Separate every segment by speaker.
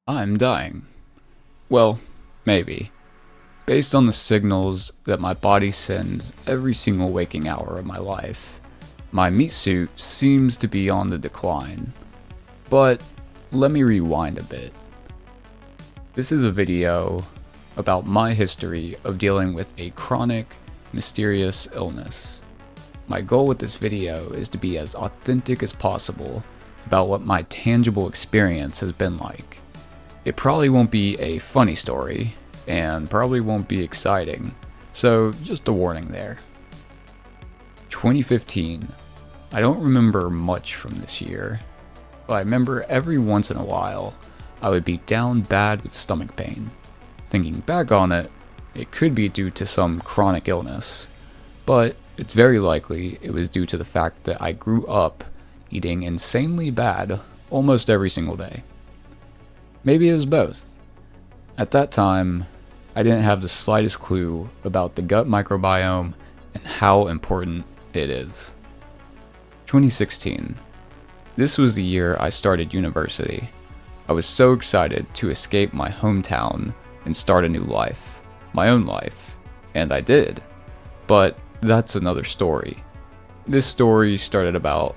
Speaker 1: I'm dying. Well, maybe. Based on the signals that my body sends every single waking hour of my life, my meat suit seems to be on the decline. But let me rewind a bit. This is a video about my history of dealing with a chronic, mysterious illness. My goal with this video is to be as authentic as possible about what my tangible experience has been like. It probably won't be a funny story, and probably won't be exciting, so just a warning there. 2015. I don't remember much from this year, but I remember every once in a while I would be down bad with stomach pain. Thinking back on it, it could be due to some chronic illness, but it's very likely it was due to the fact that I grew up eating insanely bad almost every single day. Maybe it was both. At that time, I didn't have the slightest clue about the gut microbiome and how important it is. 2016. This was the year I started university. I was so excited to escape my hometown and start a new life, my own life, and I did. But that's another story. This story started about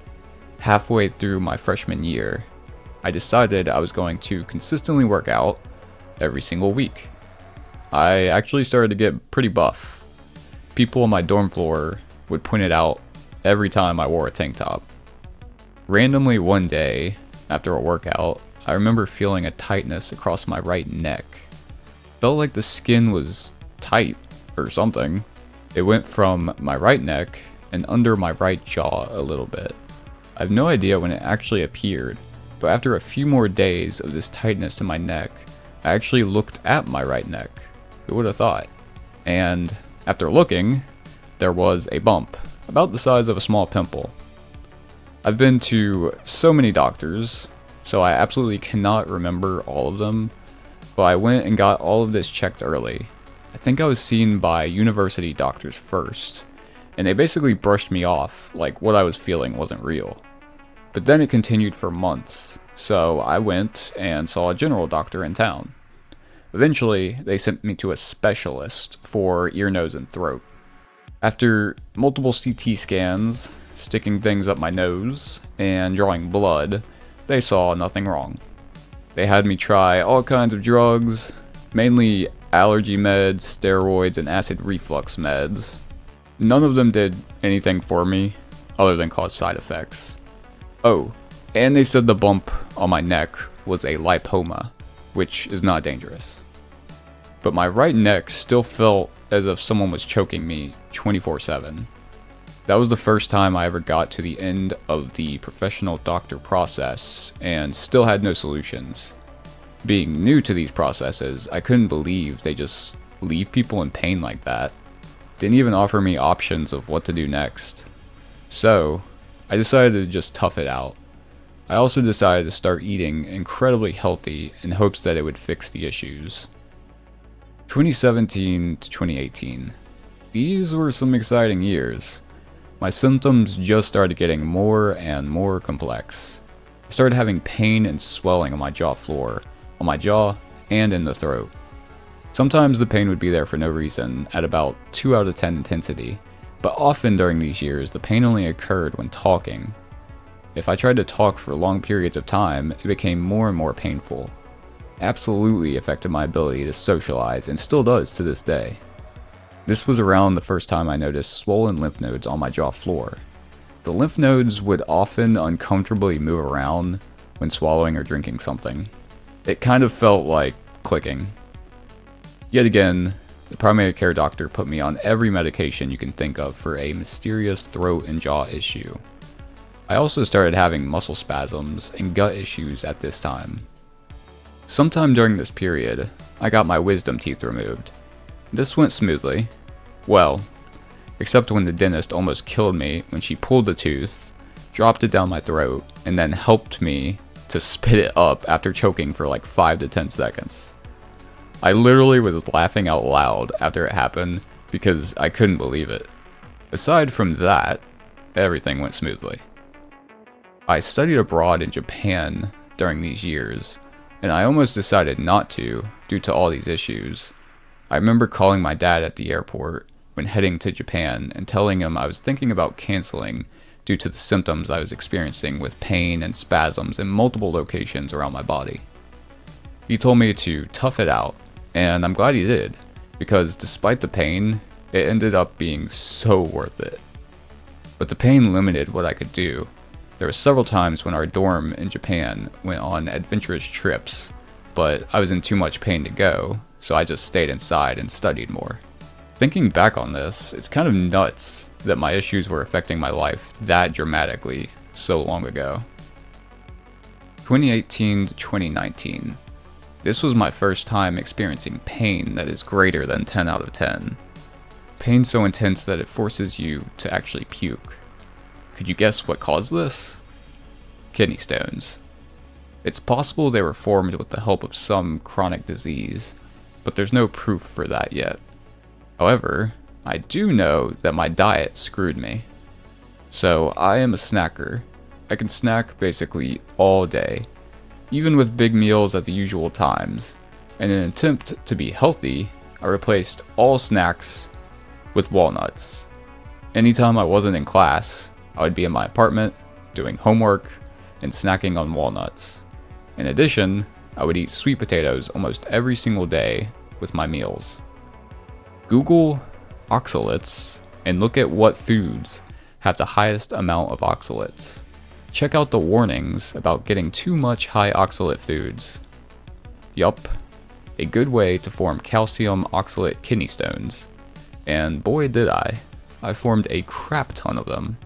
Speaker 1: halfway through my freshman year. I decided I was going to consistently work out every single week. I actually started to get pretty buff. People on my dorm floor would point it out every time I wore a tank top. Randomly one day, after a workout, I remember feeling a tightness across my right neck. Felt like the skin was tight or something. It went from my right neck and under my right jaw a little bit. I have no idea when it actually appeared, but after a few more days of this tightness in my neck, I actually looked at my right neck. Who would have thought? And after looking, there was a bump, about the size of a small pimple. I've been to so many doctors, so I absolutely cannot remember all of them, but I went and got all of this checked early. I think I was seen by university doctors first, and they basically brushed me off like what I was feeling wasn't real. But then it continued for months, so I went and saw a general doctor in town. Eventually, they sent me to a specialist for ear, nose, and throat. After multiple CT scans, sticking things up my nose, and drawing blood, they saw nothing wrong. They had me try all kinds of drugs, mainly allergy meds, steroids, and acid reflux meds. None of them did anything for me, other than cause side effects. Oh, and they said the bump on my neck was a lipoma, which is not dangerous. But my right neck still felt as if someone was choking me 24/7. That was the first time I ever got to the end of the professional doctor process and still had no solutions. Being new to these processes, I couldn't believe they just leave people in pain like that. Didn't even offer me options of what to do next. So, I decided to just tough it out. I also decided to start eating incredibly healthy in hopes that it would fix the issues. 2017 to 2018. These were some exciting years. My symptoms just started getting more and more complex. I started having pain and swelling on my jaw floor, on my jaw, and in the throat. Sometimes the pain would be there for no reason, at about 2 out of 10 intensity, but often during these years, the pain only occurred when talking. If I tried to talk for long periods of time, it became more and more painful. Absolutely affected my ability to socialize, and still does to this day. This was around the first time I noticed swollen lymph nodes on my jaw floor. The lymph nodes would often uncomfortably move around when swallowing or drinking something. It kind of felt like clicking. Yet again, the primary care doctor put me on every medication you can think of for a mysterious throat and jaw issue. I also started having muscle spasms and gut issues at this time. Sometime during this period, I got my wisdom teeth removed. This went smoothly. Well, except when the dentist almost killed me when she pulled the tooth, dropped it down my throat, and then helped me to spit it up after choking for like 5 to 10 seconds. I literally was laughing out loud after it happened because I couldn't believe it. Aside from that, everything went smoothly. I studied abroad in Japan during these years, and I almost decided not to due to all these issues. I remember calling my dad at the airport when heading to Japan and telling him I was thinking about canceling due to the symptoms I was experiencing with pain and spasms in multiple locations around my body. He told me to tough it out, and I'm glad he did, because despite the pain, it ended up being so worth it. But the pain limited what I could do. There were several times when our dorm in Japan went on adventurous trips, but I was in too much pain to go, so I just stayed inside and studied more. Thinking back on this, it's kind of nuts that my issues were affecting my life that dramatically so long ago. 2018 to 2019. This was my first time experiencing pain that is greater than 10 out of 10. Pain so intense that it forces you to actually puke. Could you guess what caused this? Kidney stones. It's possible they were formed with the help of some chronic disease, but there's no proof for that yet. However, I do know that my diet screwed me. So I am a snacker. I can snack basically all day, even with big meals at the usual times. In an attempt to be healthy, I replaced all snacks with walnuts. Anytime I wasn't in class, I would be in my apartment, doing homework, and snacking on walnuts. In addition, I would eat sweet potatoes almost every single day with my meals. Google oxalates and look at what foods have the highest amount of oxalates. Check out the warnings about getting too much high oxalate foods. Yup, a good way to form calcium oxalate kidney stones. And boy did I formed a crap ton of them.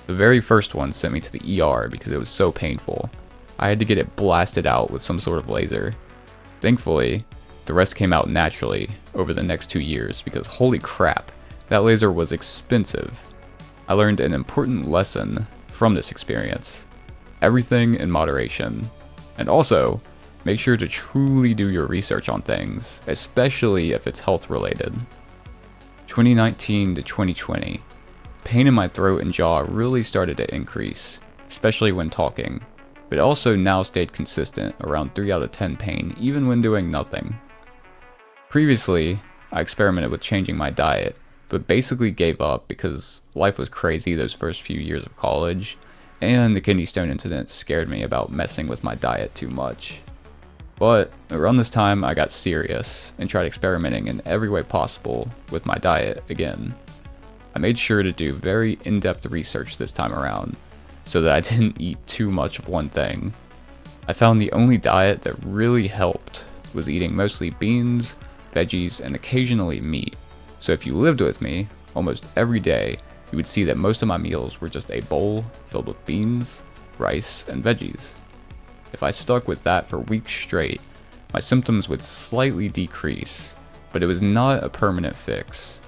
Speaker 1: The very first one sent me to the ER because it was so painful. I had to get it blasted out with some sort of laser. Thankfully, the rest came out naturally over the next 2 years because holy crap, that laser was expensive. I learned an important lesson from this experience. Everything in moderation. And also, make sure to truly do your research on things, especially if it's health related. 2019 to 2020. Pain in my throat and jaw really started to increase, especially when talking, but also now stayed consistent around 3 out of 10 pain even when doing nothing. Previously, I experimented with changing my diet, but basically gave up because life was crazy those first few years of college, and the kidney stone incident scared me about messing with my diet too much. But around this time I got serious and tried experimenting in every way possible with my diet again. I made sure to do very in-depth research this time around, so that I didn't eat too much of one thing. I found the only diet that really helped was eating mostly beans, veggies, and occasionally meat. So if you lived with me, almost every day, you would see that most of my meals were just a bowl filled with beans, rice, and veggies. If I stuck with that for weeks straight, my symptoms would slightly decrease, but it was not a permanent fix.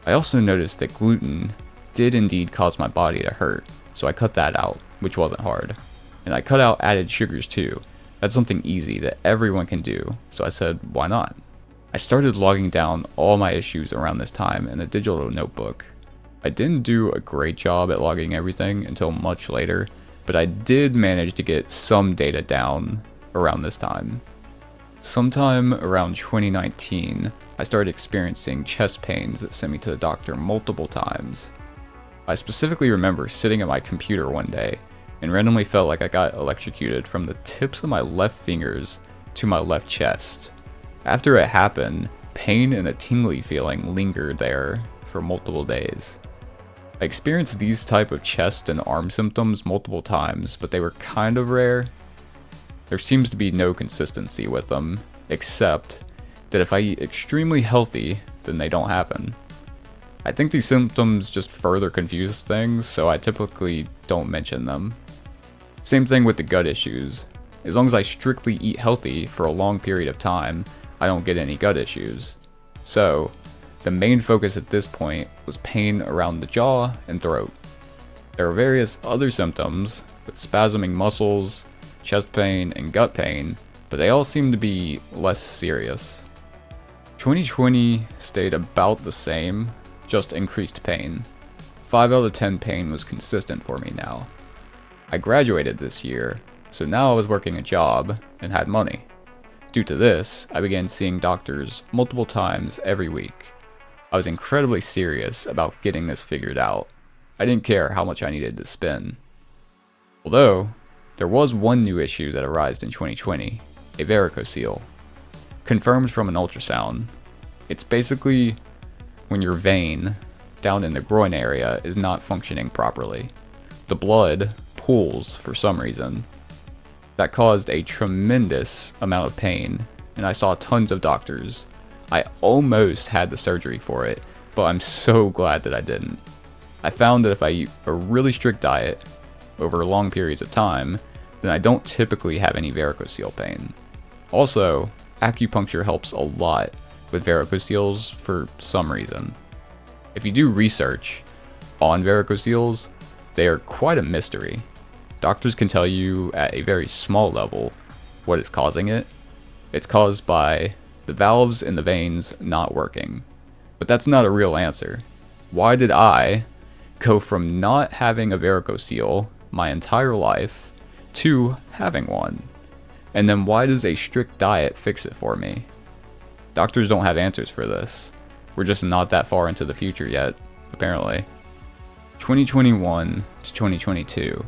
Speaker 1: I also noticed that gluten did indeed cause my body to hurt, so I cut that out, which wasn't hard. And I cut out added sugars too. That's something easy that everyone can do, so I said, why not? I started logging down all my issues around this time in a digital notebook. I didn't do a great job at logging everything until much later, but I did manage to get some data down around this time. Sometime around 2019, I started experiencing chest pains that sent me to the doctor multiple times. I specifically remember sitting at my computer one day and randomly felt like I got electrocuted from the tips of my left fingers to my left chest. After it happened, pain and a tingly feeling lingered there for multiple days. I experienced these type of chest and arm symptoms multiple times, but they were kind of rare. There seems to be no consistency with them, except that if I eat extremely healthy, then they don't happen. I think these symptoms just further confuse things, so I typically don't mention them. Same thing with the gut issues. As long as I strictly eat healthy for a long period of time, I don't get any gut issues. So, the main focus at this point was pain around the jaw and throat. There are various other symptoms, with spasming muscles, chest pain, and gut pain, but they all seem to be less serious. 2020 stayed about the same, just increased pain. 5 out of 10 pain was consistent for me now. I graduated this year, So now I was working a job and had money. Due to this, I began seeing doctors multiple times every week. I was incredibly serious about getting this figured out. I didn't care how much I needed to spend. Although, there was one new issue that arose in 2020, a varicocele. Confirmed from an ultrasound. It's basically when your vein down in the groin area is not functioning properly. The blood pools for some reason. That caused a tremendous amount of pain, and I saw tons of doctors. I almost had the surgery for it, but I'm so glad that I didn't. I found that if I eat a really strict diet over long periods of time, then I don't typically have any varicocele pain. Also, acupuncture helps a lot with varicoceles for some reason. If you do research on varicoceles, they are quite a mystery. Doctors can tell you at a very small level what is causing it. It's caused by the valves in the veins not working. But that's not a real answer. Why did I go from not having a varicocele my entire life to having one? And then why does a strict diet fix it for me? Doctors don't have answers for this. We're just not that far into the future yet, apparently. 2021 to 2022.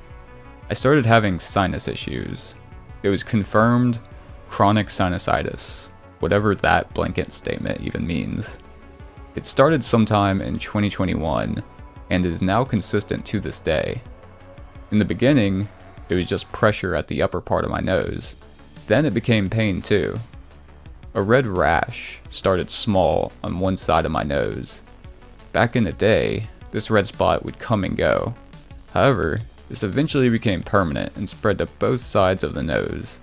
Speaker 1: I started having sinus issues. It was confirmed chronic sinusitis, whatever that blanket statement even means. It started sometime in 2021 and is now consistent to this day. In the beginning, it was just pressure at the upper part of my nose. Then it became pain too. A red rash started small on one side of my nose. Back in the day, this red spot would come and go. However, this eventually became permanent and spread to both sides of the nose.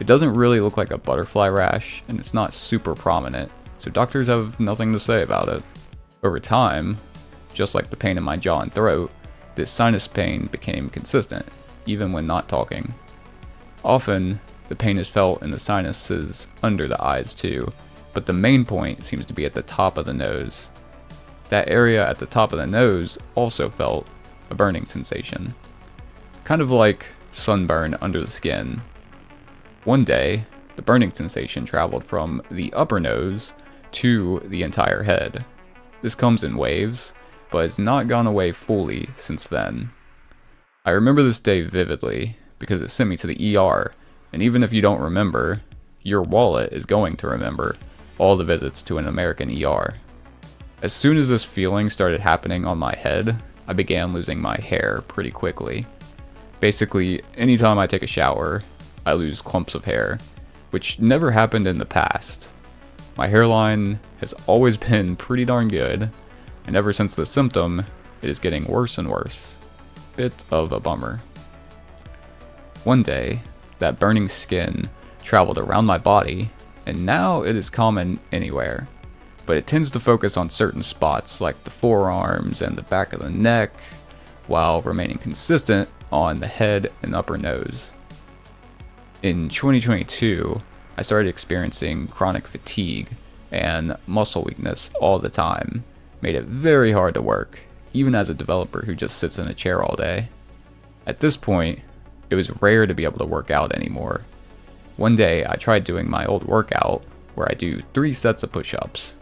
Speaker 1: It doesn't really look like a butterfly rash, and it's not super prominent, so doctors have nothing to say about it. Over time, just like the pain in my jaw and throat, this sinus pain became consistent, even when not talking. Often, the pain is felt in the sinuses under the eyes too, but the main point seems to be at the top of the nose. That area at the top of the nose also felt a burning sensation. Kind of like sunburn under the skin. One day, the burning sensation traveled from the upper nose to the entire head. This comes in waves, but it's not gone away fully since then. I remember this day vividly because it sent me to the ER, and even if you don't remember, your wallet is going to remember all the visits to an American ER. As soon as this feeling started happening on my head, I began losing my hair pretty quickly. Basically, anytime I take a shower, I lose clumps of hair, which never happened in the past. My hairline has always been pretty darn good, and ever since the symptom, it is getting worse and worse. Bit of a bummer. One day, that burning skin traveled around my body, and now it is common anywhere. But it tends to focus on certain spots like the forearms and the back of the neck, while remaining consistent on the head and upper nose. In 2022, I started experiencing chronic fatigue and muscle weakness all the time. Made it very hard to work, even as a developer who just sits in a chair all day. At this point, it was rare to be able to work out anymore. One day, I tried doing my old workout, where I do 3 sets of push-ups.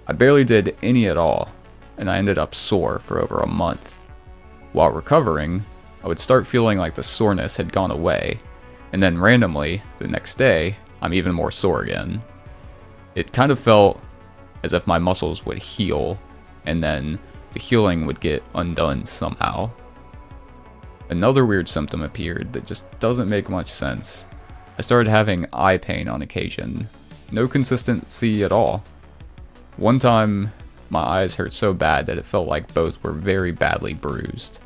Speaker 1: I barely did any at all, and I ended up sore for over a month. While recovering, I would start feeling like the soreness had gone away, and then randomly, the next day, I'm even more sore again. It kind of felt as if my muscles would heal, and then the healing would get undone somehow. Another weird symptom appeared that just doesn't make much sense. I started having eye pain on occasion. No consistency at all. One time, my eyes hurt so bad that it felt like both were very badly bruised.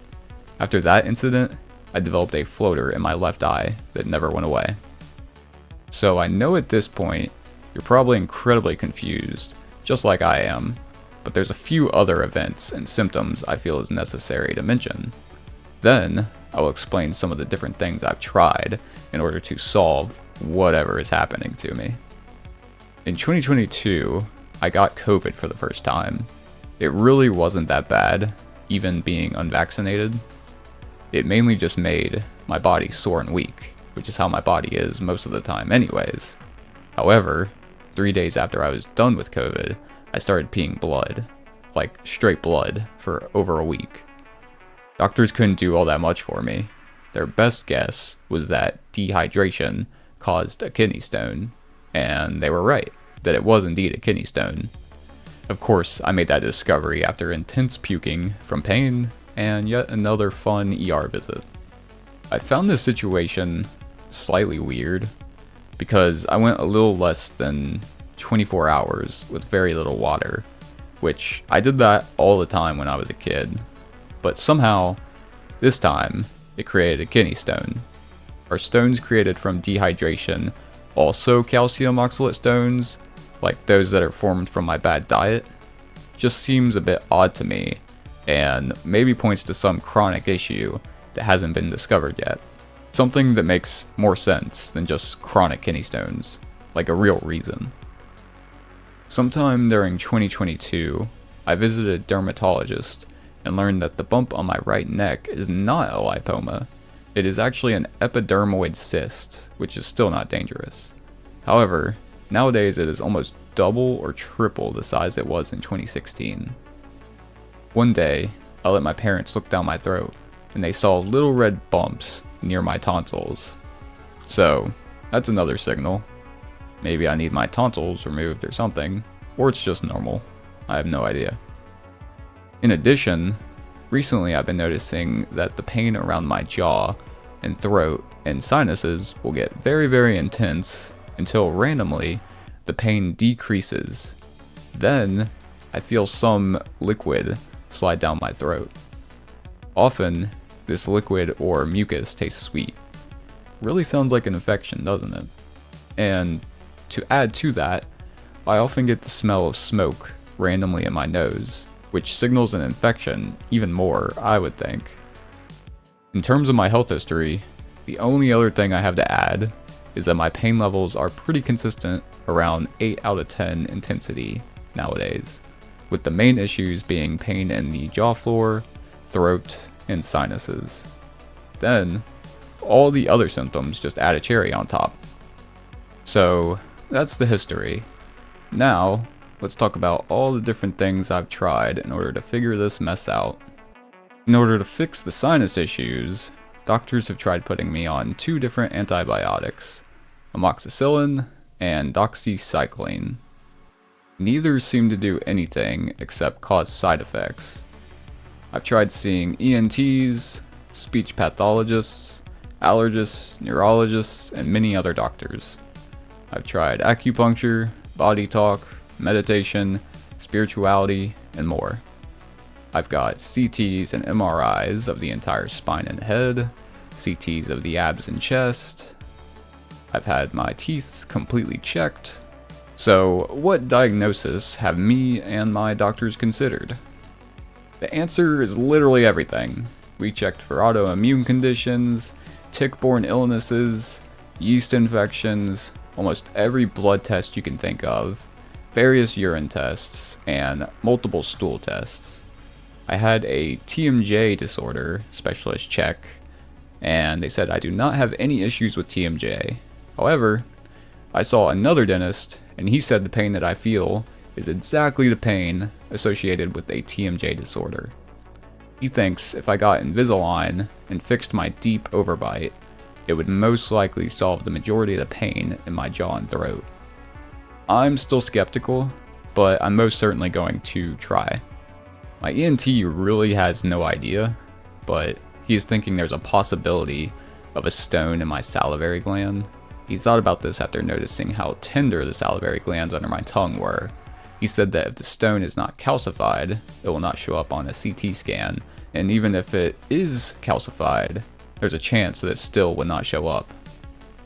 Speaker 1: After that incident, I developed a floater in my left eye that never went away. So I know at this point, you're probably incredibly confused, just like I am, but there's a few other events and symptoms I feel is necessary to mention. Then, I will explain some of the different things I've tried in order to solve whatever is happening to me. In 2022, I got COVID for the first time. It really wasn't that bad, even being unvaccinated. It mainly just made my body sore and weak, which is how my body is most of the time anyways. However, 3 days after I was done with COVID, I started peeing blood, like straight blood, for over a week. Doctors couldn't do all that much for me. Their best guess was that dehydration caused a kidney stone, and they were right, that it was indeed a kidney stone. Of course, I made that discovery after intense puking from pain and yet another fun ER visit. I found this situation slightly weird because I went a little less than 24 hours with very little water, which I did that all the time when I was a kid. But somehow, this time, it created a kidney stone. Are stones created from dehydration also calcium oxalate stones, like those that are formed from my bad diet? Just seems a bit odd to me, and maybe points to some chronic issue that hasn't been discovered yet. Something that makes more sense than just chronic kidney stones, like a real reason. Sometime during 2022, I visited a dermatologist and learned that the bump on my right neck is not a lipoma. It is actually an epidermoid cyst, which is still not dangerous. However, nowadays it is almost double or triple the size it was in 2016. One day, I let my parents look down my throat, and they saw little red bumps near my tonsils. So, that's another signal. Maybe I need my tonsils removed or something, or it's just normal. I have no idea. In addition, recently I've been noticing that the pain around my jaw and throat and sinuses will get very, very intense until randomly the pain decreases. Then I feel some liquid slide down my throat. Often, this liquid or mucus tastes sweet. Really sounds like an infection, doesn't it? And to add to that, I often get the smell of smoke randomly in my nose, which signals an infection even more, I would think. In terms of my health history, the only other thing I have to add is that my pain levels are pretty consistent around 8 out of 10 intensity nowadays, with the main issues being pain in the jaw floor, throat, and sinuses. Then, all the other symptoms just add a cherry on top. So, that's the history. Now, let's talk about all the different things I've tried in order to figure this mess out. In order to fix the sinus issues, doctors have tried putting me on 2 different antibiotics, amoxicillin and doxycycline. Neither seem to do anything except cause side effects. I've tried seeing ENTs, speech pathologists, allergists, neurologists, and many other doctors. I've tried acupuncture, body talk, meditation, spirituality, and more. I've got CTs and MRIs of the entire spine and head, CTs of the abs and chest. I've had my teeth completely checked. So, what diagnosis have me and my doctors considered? The answer is literally everything. We checked for autoimmune conditions, tick-borne illnesses, yeast infections, almost every blood test you can think of, various urine tests, and multiple stool tests. I had a TMJ disorder specialist check, and they said I do not have any issues with TMJ. However, I saw another dentist, and he said the pain that I feel is exactly the pain associated with a TMJ disorder. He thinks if I got Invisalign and fixed my deep overbite, it would most likely solve the majority of the pain in my jaw and throat. I'm still skeptical, but I'm most certainly going to try. My ENT really has no idea, but he's thinking there's a possibility of a stone in my salivary gland. He thought about this after noticing how tender the salivary glands under my tongue were. He said that if the stone is not calcified, it will not show up on a CT scan, and even if it is calcified, there's a chance that it still would not show up.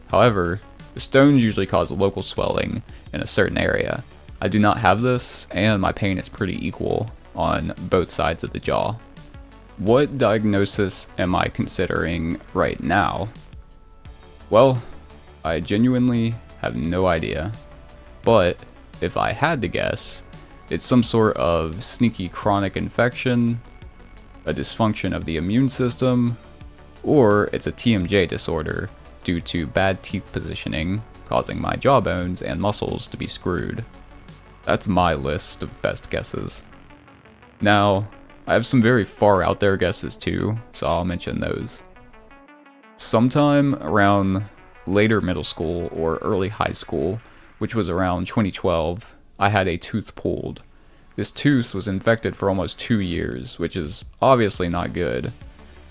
Speaker 1: However, the stones usually cause local swelling in a certain area. I do not have this, and my pain is pretty equal on both sides of the jaw. What diagnosis am I considering right now? Well, I genuinely have no idea, but if I had to guess, it's some sort of sneaky chronic infection, a dysfunction of the immune system, or it's a TMJ disorder due to bad teeth positioning, causing my jawbones and muscles to be screwed. That's my list of best guesses. Now, I have some very far out there guesses too, so I'll mention those. Sometime around later middle school or early high school, which was around 2012, I had a tooth pulled. This tooth was infected for almost 2 years, which is obviously not good.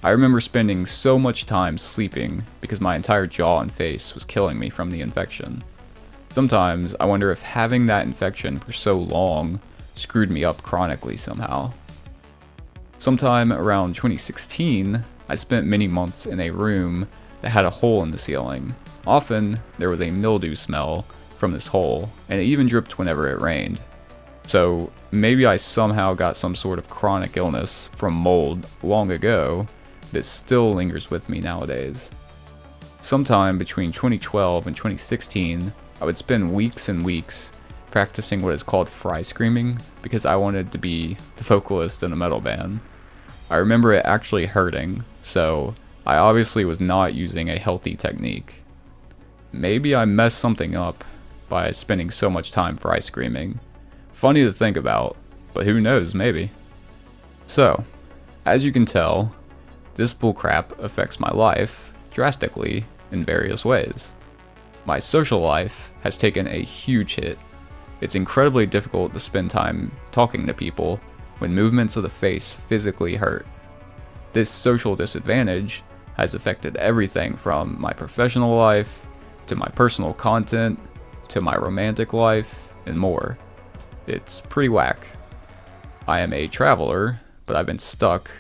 Speaker 1: I remember spending so much time sleeping because my entire jaw and face was killing me from the infection. Sometimes I wonder if having that infection for so long screwed me up chronically somehow. Sometime around 2016, I spent many months in a room that had a hole in the ceiling. Often, there was a mildew smell from this hole, and it even dripped whenever it rained. So maybe I somehow got some sort of chronic illness from mold long ago that still lingers with me nowadays. Sometime between 2012 and 2016, I would spend weeks and weeks practicing what is called fry screaming because I wanted to be the vocalist in a metal band. I remember it actually hurting, so I obviously was not using a healthy technique. Maybe I messed something up by spending so much time fry screaming. Funny to think about, but who knows, maybe. So, as you can tell, this bullcrap affects my life drastically in various ways. My social life has taken a huge hit. It's incredibly difficult to spend time talking to people when movements of the face physically hurt. This social disadvantage has affected everything from my professional life, to my personal content, to my romantic life, and more. It's pretty whack. I am a traveler, but I've been stuck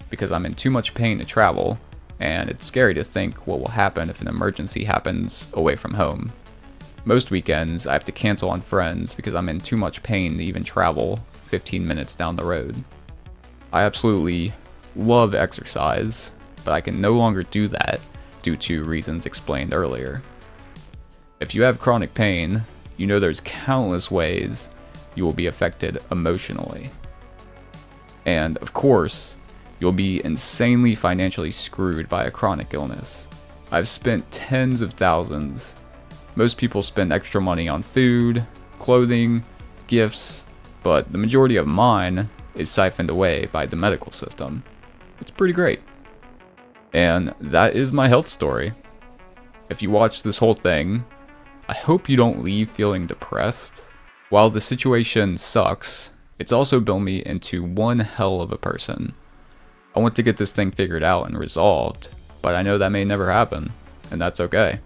Speaker 1: because I'm in too much pain to travel, and it's scary to think what will happen if an emergency happens away from home. Most weekends, I have to cancel on friends because I'm in too much pain to even travel 15 minutes down the road. I absolutely love exercise, but I can no longer do that due to reasons explained earlier. If you have chronic pain, you know there's countless ways you will be affected emotionally. And of course, you'll be insanely financially screwed by a chronic illness. I've spent tens of thousands. Most people spend extra money on food, clothing, gifts, but the majority of mine is siphoned away by the medical system. It's pretty great. And that is my health story. If you watch this whole thing, I hope you don't leave feeling depressed. While the situation sucks, it's also built me into one hell of a person. I want to get this thing figured out and resolved, but I know that may never happen, and that's okay.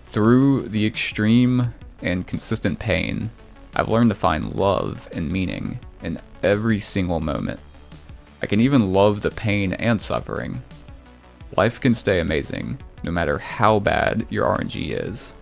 Speaker 1: Through the extreme and consistent pain, I've learned to find love and meaning in every single moment. I can even love the pain and suffering. Life can stay amazing, no matter how bad your RNG is.